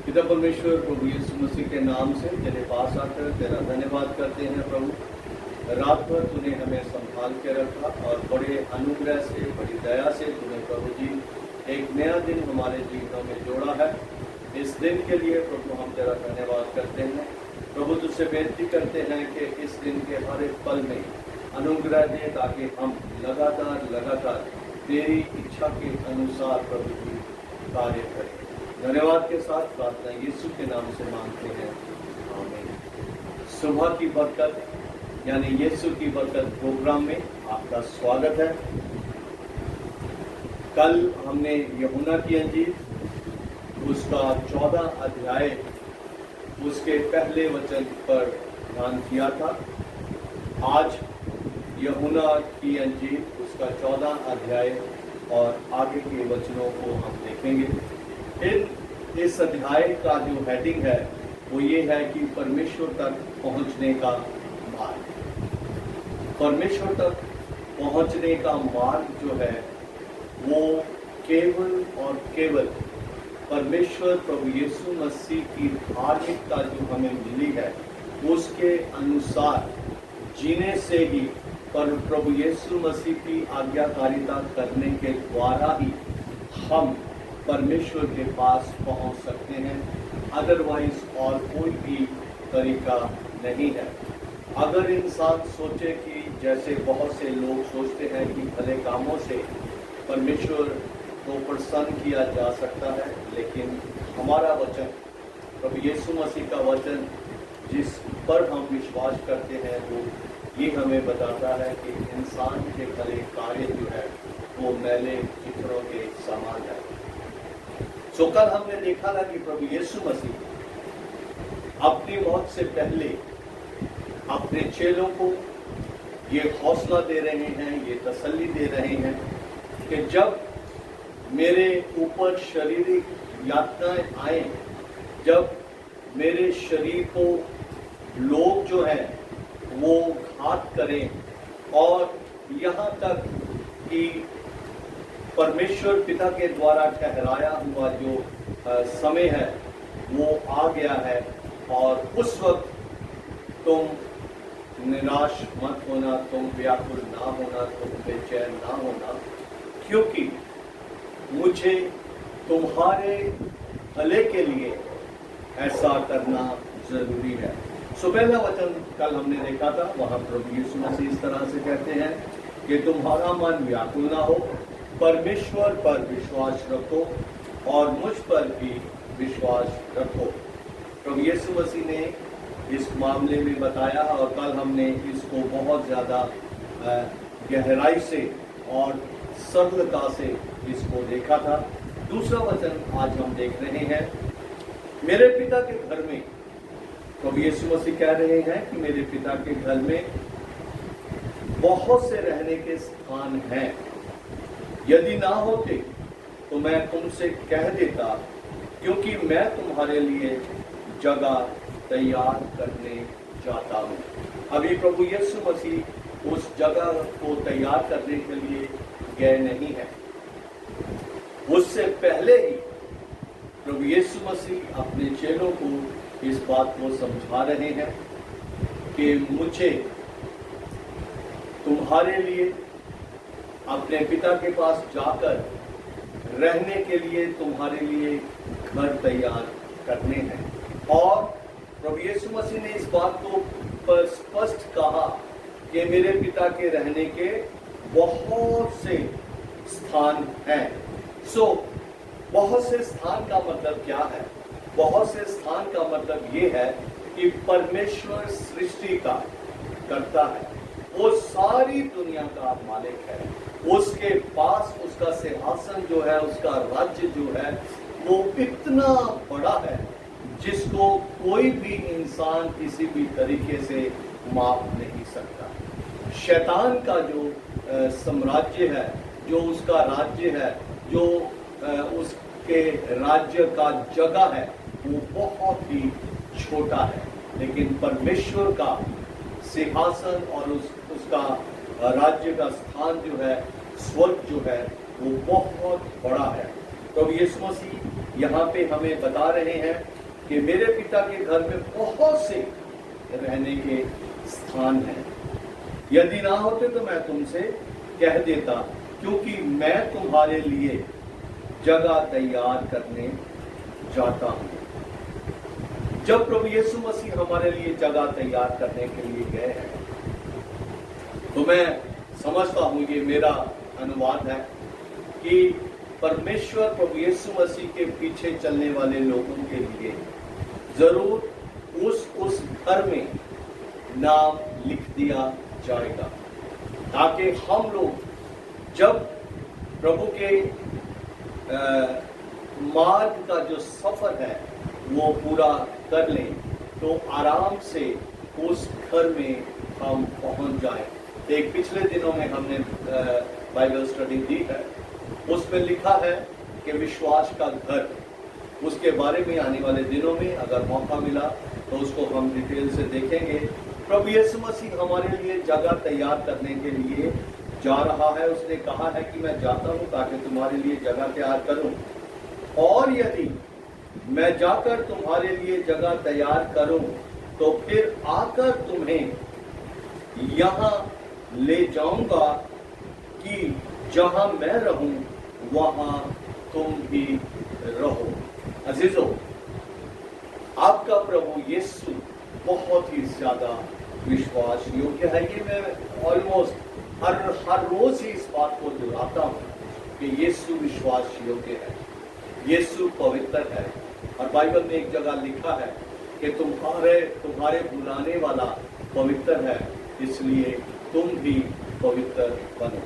पिता परमेश्वर प्रभु यीशु मसीह के नाम से तेरे पास आकर तेरा धन्यवाद करते हैं प्रभु। रात भर तूने हमें संभाल के रखा और बड़े अनुग्रह से बड़ी दया से तूने प्रभु जी एक नया दिन हमारे जीवनों में जोड़ा है। इस दिन के लिए प्रभु हम तेरा धन्यवाद करते हैं। प्रभु तुझसे बेनती करते हैं कि इस दिन के हर एक पल में अनुग्रह दे ताकि हम लगातार तेरी इच्छा के अनुसार प्रभु जी कार्य करें। धन्यवाद के साथ प्रार्थना यीशु के नाम से मांगते हैं, आमीन। सुबह की बरकत यानी यीशु की बरकत प्रोग्राम में आपका स्वागत है। कल हमने यूहन्ना की अंजील उसका 14 अध्याय उसके पहले वचन पर ध्यान किया था। आज यूहन्ना की अंजील उसका 14 अध्याय और आगे के वचनों को हम देखेंगे। इस अध्याय का जो हेडिंग है वो ये है कि परमेश्वर तक पहुंचने का मार्ग। परमेश्वर तक पहुंचने का मार्ग जो है वो केवल और केवल परमेश्वर प्रभु यीशु मसीह की धार्मिकता जो हमें मिली है उसके अनुसार जीने से ही प्रभु यीशु मसीह की आज्ञाकारिता करने के द्वारा ही हम परमेश्वर के पास पहुंच सकते हैं। अदरवाइज और कोई भी तरीका नहीं है। अगर इंसान सोचे कि जैसे बहुत से लोग सोचते हैं कि भले कामों से परमेश्वर को प्रसन्न किया जा सकता है, लेकिन हमारा वचन प्रभु यीशु मसीह का वचन जिस पर हम विश्वास करते हैं वो ये हमें बताता है कि इंसान के भले कार्य जो है वो मैले चित्रों के समान है। तो कल हमने देखा था कि प्रभु यीशु मसीह अपनी मौत से पहले अपने चेलों को ये हौसला दे रहे हैं, ये तसल्ली दे रहे हैं कि जब मेरे ऊपर शारीरिक यातनाएं आए, जब मेरे शरीर को लोग जो है वो घात करें और यहाँ तक कि परमेश्वर पिता के द्वारा ठहराया हुआ जो समय है वो आ गया है, और उस वक्त तुम निराश मत होना, तुम व्याकुल ना होना, तुम बेचैन ना होना, क्योंकि मुझे तुम्हारे भले के लिए ऐसा करना जरूरी है। सो पहला वचन कल हमने देखा था, वहां प्रभु यीशु मसीह इस तरह से कहते हैं कि तुम्हारा मन व्याकुल ना हो, परमेश्वर पर विश्वास रखो और मुझ पर भी विश्वास रखो। प्रभु यीशु मसीह ने इस मामले में बताया और कल हमने इसको बहुत ज़्यादा गहराई से और सरलता से इसको देखा था। दूसरा वचन आज हम देख रहे हैं, मेरे पिता के घर में प्रभु यीशु मसीह कह रहे हैं कि मेरे पिता के घर में बहुत से रहने के स्थान हैं, यदि ना होते तो मैं तुमसे कह देता, क्योंकि मैं तुम्हारे लिए जगह तैयार करने जाता हूँ। अभी प्रभु यीशु मसीह उस जगह को तैयार करने के लिए गए नहीं है, उससे पहले ही प्रभु यीशु मसीह अपने चेलों को इस बात को समझा रहे हैं कि मुझे तुम्हारे लिए अपने पिता के पास जाकर रहने के लिए तुम्हारे लिए घर तैयार करने हैं। और प्रभु यीशु मसीह ने इस बात को स्पष्ट कहा कि मेरे पिता के रहने के बहुत से स्थान हैं। सो बहुत से स्थान का मतलब क्या है? बहुत से स्थान का मतलब ये है कि परमेश्वर सृष्टि का करता है, वो सारी दुनिया का मालिक है, उसके पास उसका सिंहासन जो है, उसका राज्य जो है वो इतना बड़ा है जिसको कोई भी इंसान किसी भी तरीके से माप नहीं सकता। शैतान का जो साम्राज्य है, जो उसका राज्य है, जो उसके राज्य का जगह है वो बहुत ही छोटा है, लेकिन परमेश्वर का सिंहासन और उसका राज्य का स्थान जो है, स्वर्ग जो है वो बहुत बड़ा है। तो यीशु मसीह यहाँ पे हमें बता रहे हैं कि मेरे पिता के घर में बहुत से रहने के स्थान हैं। यदि ना होते तो मैं तुमसे कह देता, क्योंकि मैं तुम्हारे लिए जगह तैयार करने जाता हूं। जब प्रभु यीशु मसीह हमारे लिए जगह तैयार करने के लिए गए हैं, तो मैं समझता हूं, ये मेरा अनुवाद है, कि परमेश्वर प्रभु यीशु मसीह के पीछे चलने वाले लोगों के लिए जरूर उस घर में नाम लिख दिया जाएगा, ताकि हम लोग जब प्रभु के मार्ग का जो सफर है वो पूरा कर लें, तो आराम से उस घर में हम पहुंच जाएं। एक पिछले दिनों में हमने बाइबल स्टडी दी है, उसमें लिखा है कि विश्वास का घर, उसके बारे में आने वाले दिनों में अगर मौका मिला तो उसको हम डिटेल से देखेंगे। प्रभु यीशु मसीह हमारे लिए जगह तैयार करने के लिए जा रहा है। उसने कहा है कि मैं जाता हूं ताकि तुम्हारे लिए जगह तैयार करूं, और यदि मैं जाकर तुम्हारे लिए जगह तैयार करूं तो फिर आकर तुम्हें यहां ले जाऊंगा कि जहां मैं रहूं वहां तुम भी रहो। अजीजों, आपका प्रभु यीशु बहुत ही ज्यादा विश्वास योग्य है। ये मैं ऑलमोस्ट हर रोज ही इस बात को दोहराता हूं कि यीशु विश्वास योग्य है, यीशु पवित्र है। और बाइबल में एक जगह लिखा है कि तुम्हारे बुलाने वाला पवित्र है, इसलिए तुम भी पवित्र बनो।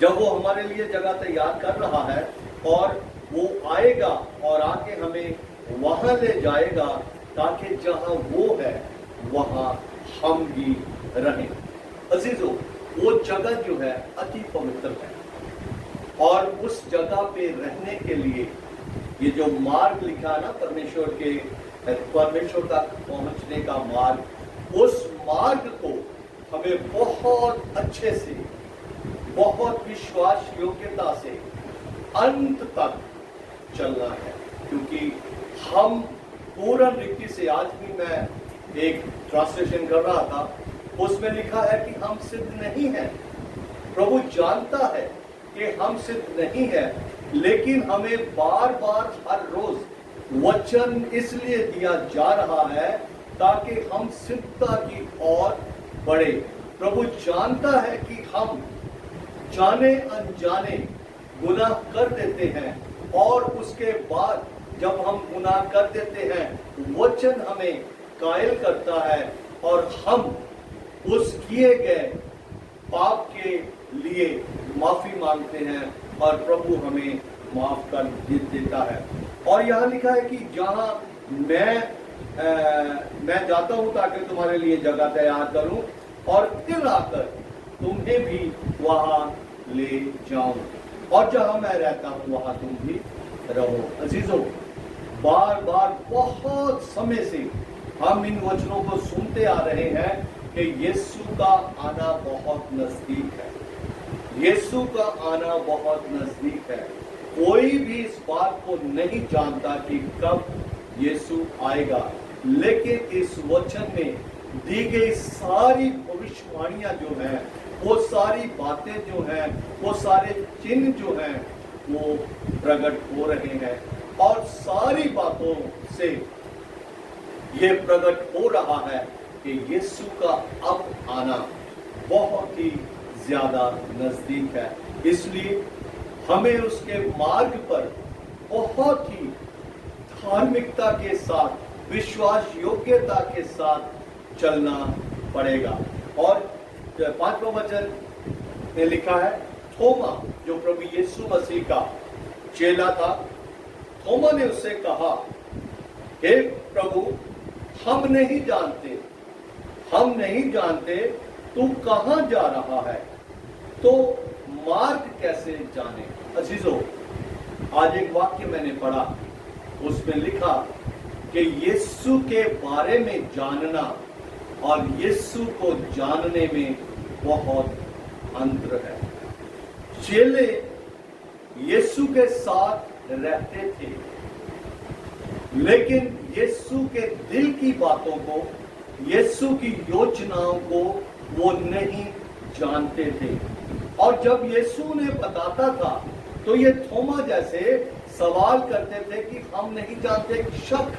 जब वो हमारे लिए जगह तैयार कर रहा है और वो आएगा और आके हमें वहां ले जाएगा, ताकि जहां वो है वहां हम भी रहें। अजीजों, वो जगह जो है अति पवित्र है, और उस जगह पे रहने के लिए ये जो मार्ग लिखा है ना, परमेश्वर तक पहुंचने का मार्ग, उस मार्ग को हमें बहुत अच्छे से, बहुत विश्वास योग्यता से अंत तक चलना है। क्योंकि हम पूर्ण रीति से, आज भी मैं एक ट्रांसलेशन कर रहा था, उसमें लिखा है कि हम सिद्ध नहीं हैं। प्रभु जानता है कि हम सिद्ध नहीं है, लेकिन हमें बार बार हर रोज वचन इसलिए दिया जा रहा है ताकि हम सिद्धता की ओर बढ़े। प्रभु जानता है कि हम जाने अनजाने गुनाह कर देते हैं, और उसके बाद जब हम गुनाह कर देते हैं, वचन हमें कायल करता है और हम उस किए गए पाप के लिए माफी मांगते हैं और प्रभु हमें माफ कर देता है। और यहाँ लिखा है कि जहां मैं जाता हूं ताकि तुम्हारे लिए जगह तैयार करूं, और फिर आकर तुम्हें भी वहां ले जाऊं, और जहां मैं रहता हूं वहां तुम भी रहो। अजीजों, बार बार बहुत समय से हम इन वचनों को सुनते आ रहे हैं कि यीशु का आना बहुत नजदीक है, यीशु का आना बहुत नजदीक है। कोई भी इस बात को नहीं जानता कि कब यीशु आएगा, लेकिन इस वचन में दी गई सारी भविष्यवाणियां जो हैं, वो सारी बातें जो हैं, वो सारे चिन्ह जो हैं, वो प्रकट हो रहे हैं। और सारी बातों से ये प्रकट हो रहा है कि यीशु का अब आना बहुत ही ज्यादा नजदीक है। इसलिए हमें उसके मार्ग पर बहुत ही धार्मिकता के साथ, विश्वास योग्यता के साथ चलना पड़ेगा। और 5वां वचन में लिखा है, थोमा जो प्रभु यीशु मसीह का चेला था, थोमा ने उससे कहा, हे प्रभु, हम नहीं जानते तू कहां जा रहा है, तो मार्ग कैसे जाने। अजीजों, आज एक वाक्य मैंने पढ़ा, उसमें लिखा कि यीशु के बारे में जानना और यीशु को जानने में बहुत अंतर है। चेले यीशु के साथ रहते थे, लेकिन यीशु के दिल की बातों को, यीशु की योजनाओं को वो नहीं जानते थे। और जब यीशु ने बताता था तो ये थोमा जैसे सवाल करते थे कि हम नहीं जानते, शक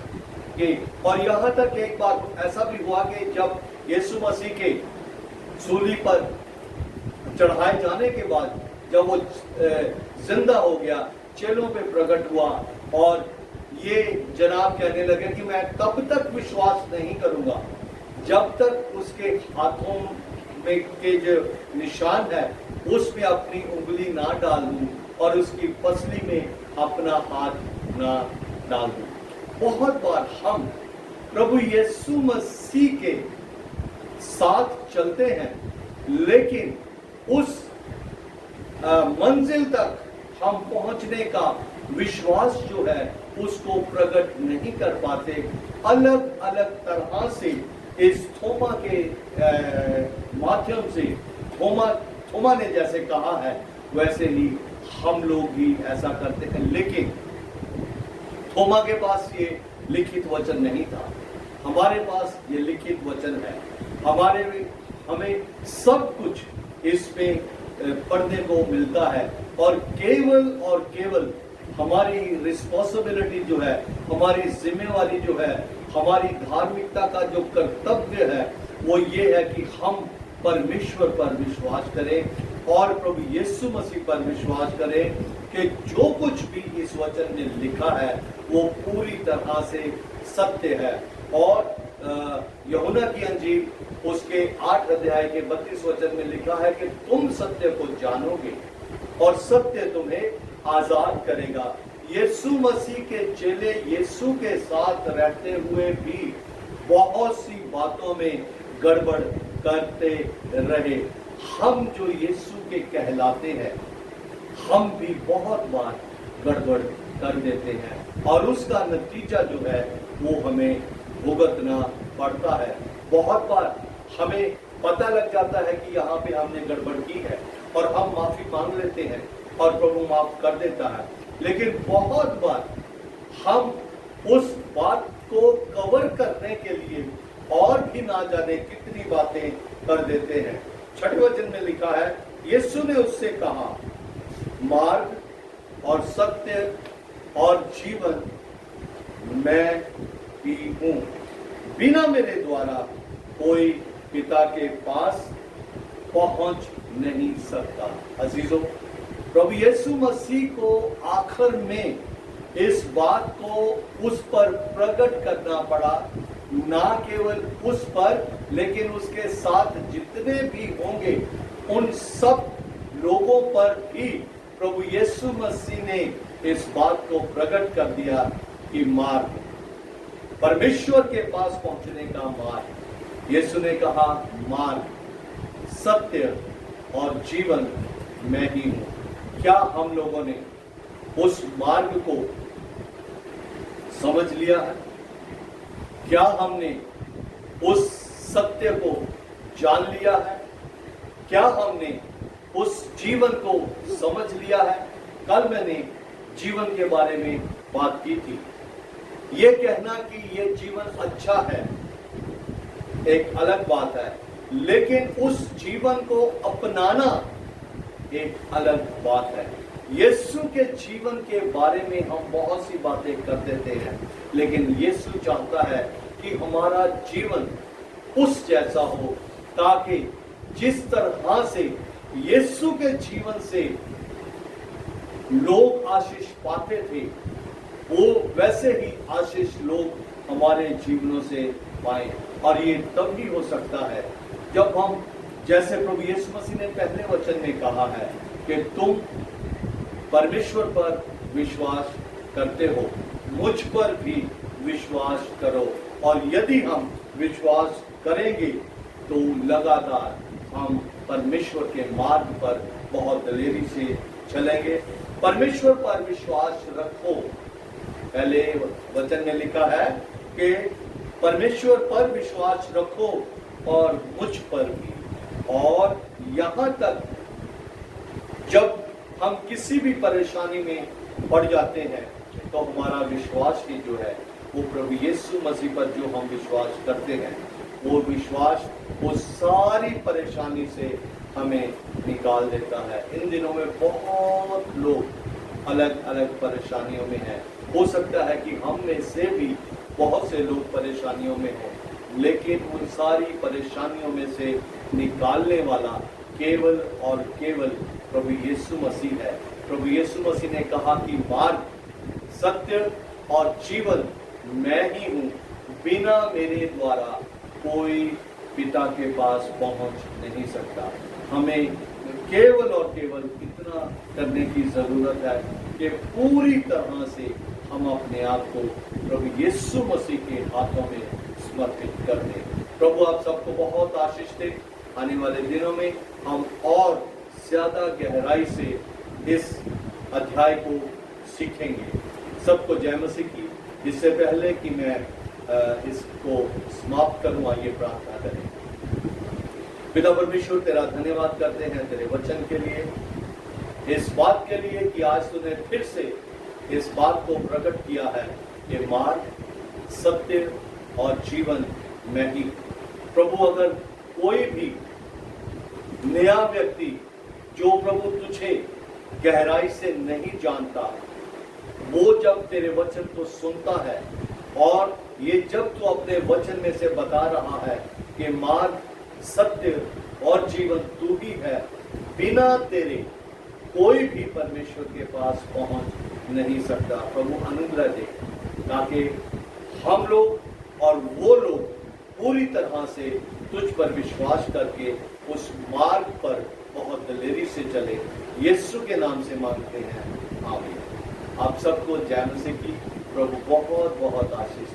के। और यहाँ तक एक बार ऐसा भी हुआ कि जब यीशु मसीह के सूली पर चढ़ाए जाने के बाद जब वो जिंदा हो गया, चेलों पे प्रकट हुआ और ये जनाब कहने लगे कि मैं तब तक विश्वास नहीं करूंगा जब तक उसके हाथों में के जो निशान है उसमें अपनी उंगली ना डाल दूं और उसकी पसली में अपना हाथ ना डाल दूं। बहुत बार हम प्रभु यीशु मसीह के साथ चलते हैं, लेकिन उस मंजिल तक हम पहुंचने का विश्वास जो है उसको प्रकट नहीं कर पाते। अलग अलग तरह से इस थोमा के माध्यम से थोमा ने जैसे कहा है वैसे ही हम लोग भी ऐसा करते हैं। लेकिन थोमा के पास ये लिखित वचन नहीं था, हमारे पास ये लिखित वचन है। हमें सब कुछ इसमें पढ़ने को मिलता है और केवल हमारी रिस्पॉन्सिबिलिटी जो है, हमारी जिम्मेवारी जो है, हमारी धार्मिकता का जो कर्तव्य है वो ये है कि हम परमेश्वर पर विश्वास करें और प्रभु यीशु मसीह पर विश्वास करें कि जो कुछ भी इस वचन में लिखा है वो पूरी तरह से सत्य है। और यूहन्ना की अंजील उसके 8 अध्याय के 32 वचन में लिखा है कि तुम सत्य को जानोगे और सत्य तुम्हें आजाद करेगा। यीशु मसीह के चेले यीशु के साथ रहते हुए भी बहुत सी बातों में गड़बड़ करते रहे। हम जो यीशु के कहलाते हैं हम भी बहुत बार गड़बड़ कर देते हैं और उसका नतीजा जो है वो हमें भुगतना पड़ता है। बहुत बार हमें पता लग जाता है कि यहाँ पे हमने गड़बड़ की है और हम माफी मांग लेते हैं और प्रभु माफ कर देता है, लेकिन बहुत बार हम उस बात को कवर करने के लिए और भी ना जाने कितनी बातें कर देते हैं। 6वें वचन में लिखा है, यीशु ने उससे कहा, मार्ग और सत्य और जीवन मैं ही हूं, बिना मेरे द्वारा कोई पिता के पास पहुंच नहीं सकता। अजीजों, प्रभु यीशु मसीह को आखिर में इस बात को उस पर प्रकट करना पड़ा, ना केवल उस पर लेकिन उसके साथ जितने भी होंगे उन सब लोगों पर भी प्रभु यीशु मसीह ने इस बात को प्रकट कर दिया कि मार्ग, परमेश्वर के पास पहुंचने का मार्ग, यीशु ने कहा मार्ग, सत्य और जीवन मैं ही हूं। क्या हम लोगों ने उस मार्ग को समझ लिया है? क्या हमने उस सत्य को जान लिया है? क्या हमने उस जीवन को समझ लिया है? कल मैंने जीवन के बारे में बात की थी। ये कहना कि ये जीवन अच्छा है एक अलग बात है, लेकिन उस जीवन को अपनाना एक अलग बात है। यीशु के जीवन के बारे में हम बहुत सी बातें कर देते हैं, लेकिन यीशु चाहता है कि हमारा जीवन उस जैसा हो ताकि जिस तरह से यीशु के जीवन से लोग आशीष पाते थे वो वैसे ही आशीष लोग हमारे जीवनों से पाए। और ये तब भी हो सकता है जब हम, जैसे प्रभु यीशु मसीह ने पहले वचन में कहा है कि तुम परमेश्वर पर विश्वास करते हो, मुझ पर भी विश्वास करो। और यदि हम विश्वास करेंगे तो लगातार हम परमेश्वर के मार्ग पर बहुत दिलेरी से चलेंगे। परमेश्वर पर विश्वास रखो, पहले वचन में लिखा है कि परमेश्वर पर विश्वास रखो और मुझ पर भी। और यहाँ तक जब हम किसी भी परेशानी में बढ़ जाते हैं तो हमारा विश्वास ही जो है वो प्रभु यीशु मसीह पर जो हम विश्वास करते हैं वो विश्वास वो सारी परेशानी से हमें निकाल देता है। इन दिनों में बहुत लोग अलग अलग परेशानियों में हैं। हो सकता है कि हम में से भी बहुत से लोग परेशानियों में हों, लेकिन उन सारी परेशानियों में से निकालने वाला केवल और केवल प्रभु यीशु मसीह है। प्रभु यीशु मसीह ने कहा कि मार्ग, सत्य और जीवन मैं ही हूँ, बिना मेरे द्वारा कोई पिता के पास पहुंच नहीं सकता। हमें केवल और केवल इतना करने की जरूरत है कि पूरी तरह से हम अपने आप को प्रभु यीशु मसीह के हाथों में समर्पित कर दें। प्रभु आप सबको बहुत आशीष दे। आने वाले दिनों में हम और ज्यादा गहराई से इस अध्याय को सीखेंगे। सबको जय मसीह की। इससे पहले कि मैं इसको समाप्त करूं, आइए प्रार्थना करें। पिता परमेश्वर, तेरा धन्यवाद करते हैं तेरे वचन के लिए, इस बात के लिए कि आज तूने फिर से इस बात को प्रकट किया है कि मार्ग, सत्य और जीवन मैं ही। प्रभु, अगर कोई भी नया व्यक्ति जो प्रभु तुझे गहराई से नहीं जानता, वो जब तेरे वचन को सुनता है और ये जब तू अपने वचन में से बता रहा है कि मार्ग, सत्य और जीवन तू ही है, बिना तेरे कोई भी परमेश्वर के पास पहुंच नहीं सकता। प्रभु अनुग्रह दे ताकि हम लोग और वो लोग पूरी तरह से तुझ पर विश्वास करके उस मार्ग पर बहुत दिलेरी से चले। यीशु के नाम से मांगते हैं, आमीन। आप सबको जय मसीह की। प्रभु बहुत बहुत आशीष